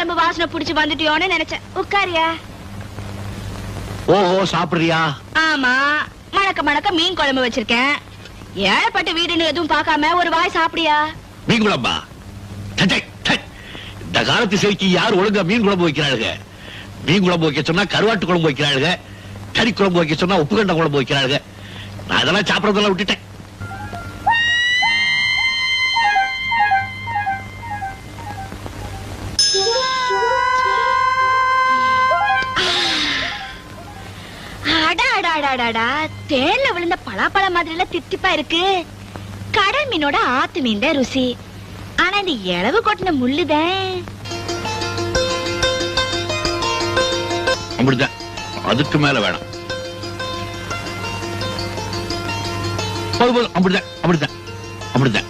குழம்பு வாசனை புடிச்சு வந்துட்டியோன்னு நினைச்சேன். உட்காரியா? ஓஹோ, சாப்பிடுறியா? ஆமா, மணக்க மணக்க மீன் குழம்பு வச்சிருக்கேன். ஏழைப்பட்ட வீடுன்னு எதுவும் பார்க்காம ஒரு வாய் சாப்பிடியா? மீன் குழம்பா? இந்த காலத்து செய்திக்கு யார் ஒழுங்கா மீன் குழம்பு வைக்கிறாளுங்க? மீன் குழம்பு வைக்க சொன்னா கருவாட்டு குழம்பு வைக்கிறாளுங்க, கறி குழம்பு வைக்க சொன்னா உப்புக்கண்ட குழம்பு வைக்கிறாளுங்க. நான் அதெல்லாம் சாப்பிடறதெல்லாம் விட்டுட்டேன். தேன்ல விழுந்த பலாப்பழ மாதிரி தித்திப்பா இருக்கு. கடல் மீனோட ஆத்து மீன் தான் ருசி. ஆனா இந்த இளவு கொட்டின முள்ளுதான். அப்படிதான், அதுக்கு மேல வேணாம். அப்படிதான் அப்படிதான் அப்படிதான் அப்படிதான்.